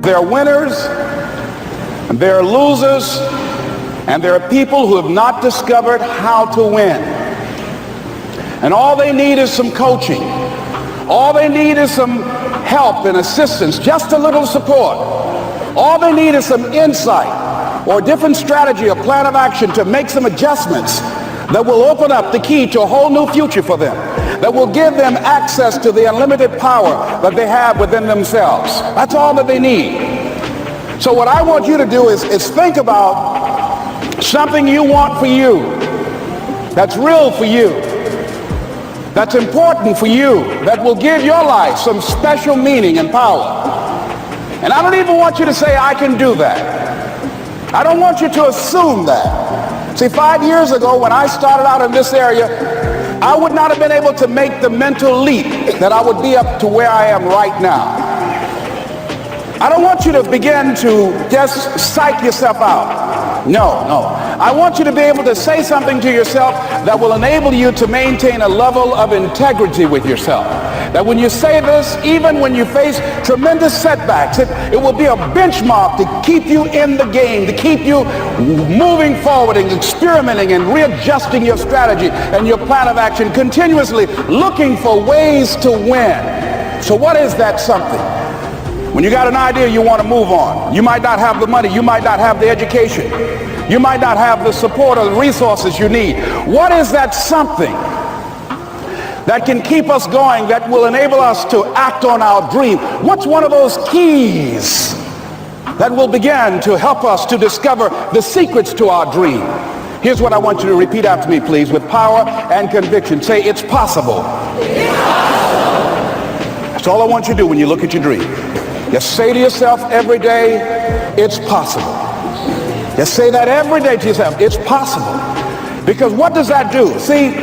There are winners, and there are losers, and there are people who have not discovered how to win. And all they need is some coaching. All they need is some help and assistance, just a little support. All they need is some insight or a different strategy, a plan of action to make some adjustments that will open up the key to a whole new future for them, that will give them access to the unlimited power that they have within themselves. That's all that they need. So what I want you to do is think about something you want for you, that's real for you, that's important for you, that will give your life some special meaning and power. And I don't even want you to say, I can do that. I don't want you to assume that. See, 5 years ago when I started out in this area, I would not have been able to make the mental leap that I would be up to where I am right now. I don't want you to begin to just psych yourself out. No. I want you to be able to say something to yourself that will enable you to maintain a level of integrity with yourself. That when you say this, even when you face tremendous setbacks, it will be a benchmark to keep you in the game, to keep you moving forward and experimenting and readjusting your strategy and your plan of action, continuously looking for ways to win. So what is that something? When you got an idea you want to move on, you might not have the money, you might not have the education, you might not have the support or the resources you need. What is that something that can keep us going, that will enable us to act on our dream? What's one of those keys that will begin to help us to discover the secrets to our dream? Here's what I want you to repeat after me, please, with power and conviction. Say, it's possible. It's possible. That's all I want you to do when you look at your dream. Just say to yourself every day, it's possible. Just say that every day to yourself, it's possible. Because what does that do? See,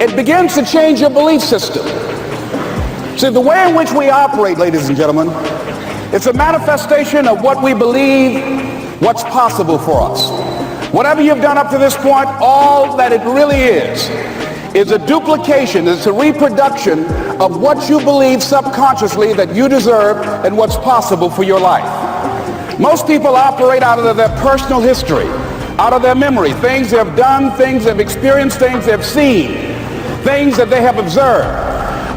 it begins to change your belief system. See, the way in which we operate, ladies and gentlemen, it's a manifestation of what we believe, what's possible for us. Whatever you've done up to this point, all that it really is a duplication, it's a reproduction of what you believe subconsciously that you deserve and what's possible for your life. Most people operate out of their personal history, out of their memory, things they have done, things they've experienced, things they've seen, things that they have observed.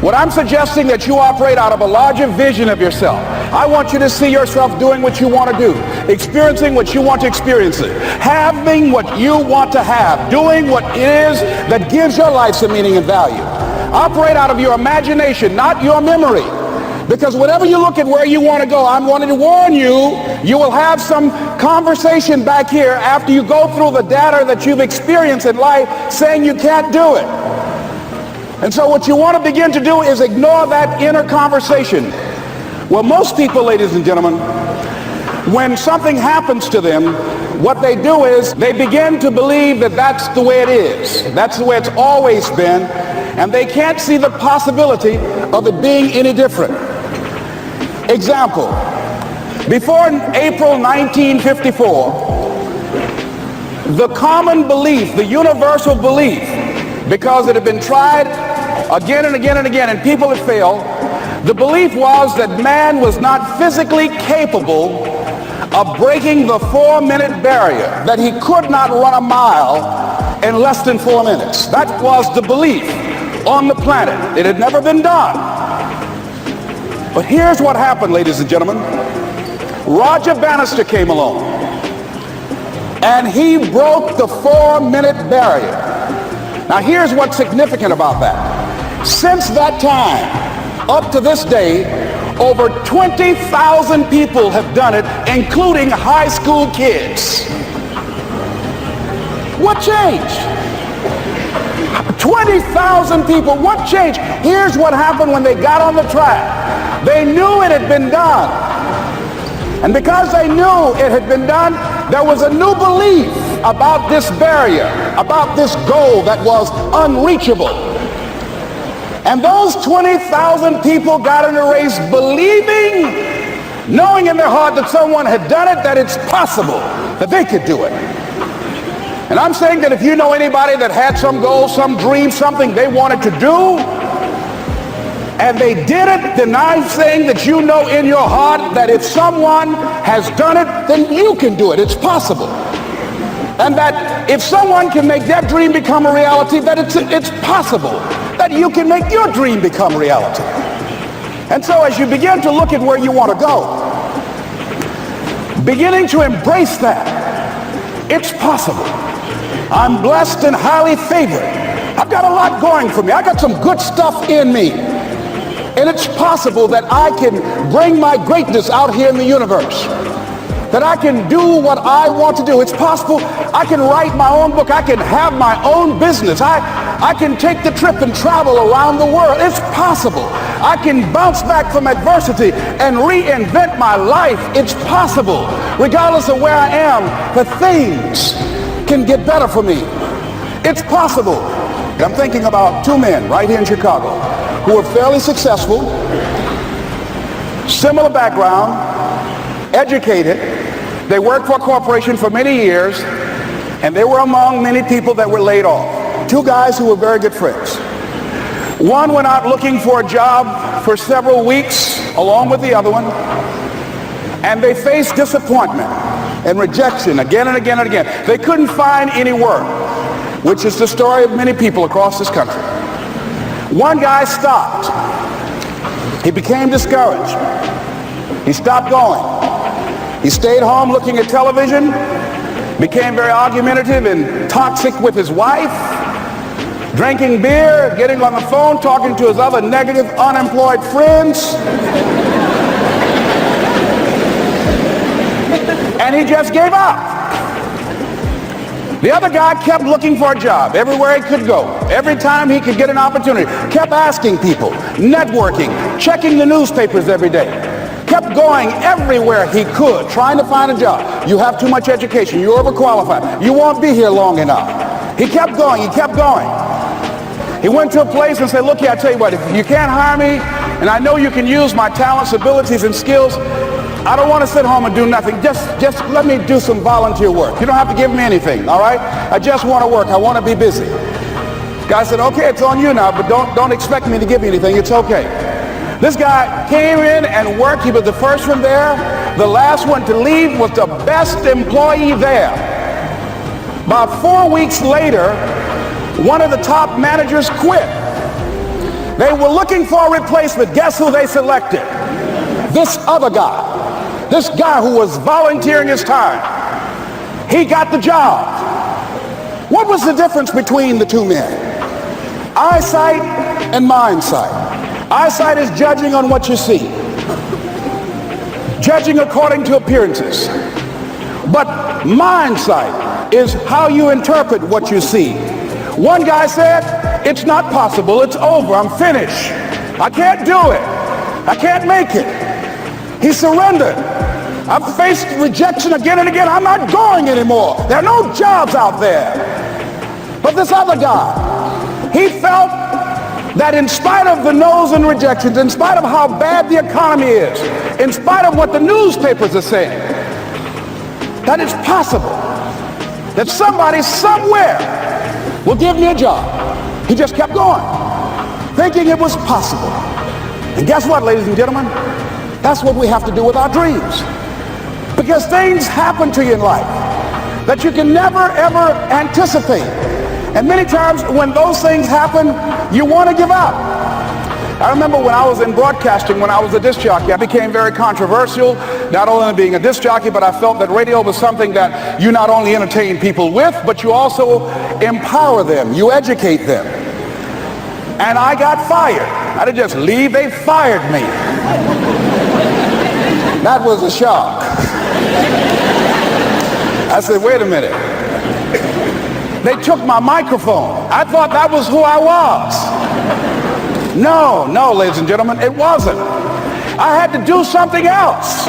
What I'm suggesting that you operate out of a larger vision of yourself. I want you to see yourself doing what you want to do, experiencing what you want to experience, having what you want to have, doing what it is that gives your life some meaning and value. Operate out of your imagination, not your memory. Because whenever you look at where you want to go, I'm wanting to warn you, you will have some conversation back here after you go through the data that you've experienced in life saying you can't do it. And so what you want to begin to do is ignore that inner conversation. Well, most people, ladies and gentlemen, when something happens to them, what they do is they begin to believe that that's the way it is. That's the way it's always been. And they can't see the possibility of it being any different. Example, before April 1954, the common belief, the universal belief, because it had been tried again and again and again and people had failed, the belief was that man was not physically capable of breaking the 4-minute barrier, that he could not run a mile in less than 4 minutes. That was the belief on the planet. It had never been done. But here's what happened, ladies and gentlemen. Roger Bannister came along and he broke the 4-minute barrier. Now here's what's significant about that. Since that time, up to this day, over 20,000 people have done it, including high school kids. What changed? 20,000 people, what changed? Here's what happened when they got on the track. They knew it had been done. And because they knew it had been done, there was a new belief about this barrier, about this goal that was unreachable. And those 20,000 people got in a race believing, knowing in their heart that someone had done it, that it's possible, that they could do it. And I'm saying that if you know anybody that had some goal, some dream, something they wanted to do, And they did it denying saying that you know in your heart that if someone has done it, then you can do it. It's possible. And that if someone can make their dream become a reality, that it's possible that you can make your dream become reality. And so as you begin to look at where you want to go, beginning to embrace that, it's possible. I'm blessed and highly favored. I've got a lot going for me. I got some good stuff in me. And it's possible that I can bring my greatness out here in the universe. That I can do what I want to do. It's possible I can write my own book. I can have my own business. I can take the trip and travel around the world. It's possible. I can bounce back from adversity and reinvent my life. It's possible. Regardless of where I am, the things can get better for me. It's possible. I'm thinking about two men right here in Chicago who are fairly successful, similar background, educated. They worked for a corporation for many years, and they were among many people that were laid off. Two guys who were very good friends. One went out looking for a job for several weeks along with the other one, and they faced disappointment and rejection again and again and again. They couldn't find any work, which is the story of many people across this country. One guy stopped. He became discouraged. He stopped going. He stayed home looking at television, became very argumentative and toxic with his wife, drinking beer, getting on the phone, talking to his other negative, unemployed friends. And he just gave up. The other guy kept looking for a job everywhere he could go. Every time he could get an opportunity, kept asking people, networking, checking the newspapers every day. Kept going everywhere he could, trying to find a job. You have too much education. You're overqualified. You won't be here long enough. He kept going. He kept going. He went to a place and said, look here, I tell you what, if you can't hire me, and I know you can use my talents, abilities, and skills, I don't want to sit home and do nothing. Just let me do some volunteer work. You don't have to give me anything, all right? I just want to work. I want to be busy. Guy said, okay, it's on you now, but don't expect me to give you anything. It's okay. This guy came in and worked. He was the first one there. The last one to leave was the best employee there. About 4 weeks later, one of the top managers quit. They were looking for a replacement. Guess who they selected? This other guy. This guy who was volunteering his time. He got the job. What was the difference between the two men? Eyesight and mindsight. Eyesight is judging on what you see, judging according to appearances. But mindsight is how you interpret what you see. One guy said, it's not possible, it's over, I'm finished. I can't do it. I can't make it. He surrendered. I've faced rejection again and again. I'm not going anymore. There are no jobs out there. But this other guy, he felt that in spite of the no's and rejections, in spite of how bad the economy is, in spite of what the newspapers are saying, that it's possible that somebody somewhere will give me a job. He just kept going, thinking it was possible. And guess what, ladies and gentlemen? That's what we have to do with our dreams. Because things happen to you in life that you can never, ever anticipate. And many times when those things happen, you want to give up. I remember when I was in broadcasting, when I was a disc jockey, I became very controversial, not only being a disc jockey, but I felt that radio was something that you not only entertain people with, but you also empower them, you educate them. And I got fired. I didn't just leave, they fired me. That was a shock. I said, wait a minute. They took my microphone. I thought that was who I was. No, ladies and gentlemen, it wasn't. I had to do something else.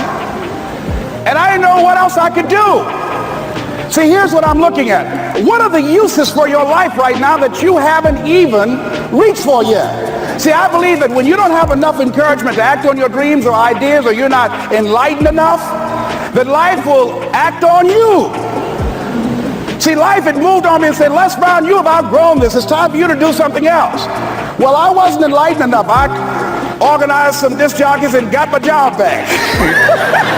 And I didn't know what else I could do. See, here's what I'm looking at. What are the uses for your life right now that you haven't even reached for yet? See, I believe that when you don't have enough encouragement to act on your dreams or ideas, or you're not enlightened enough, that life will act on you. See, life had moved on me and said, Les Brown, you have outgrown this. It's time for you to do something else. Well, I wasn't enlightened enough. organized some disc jockeys and got my job back.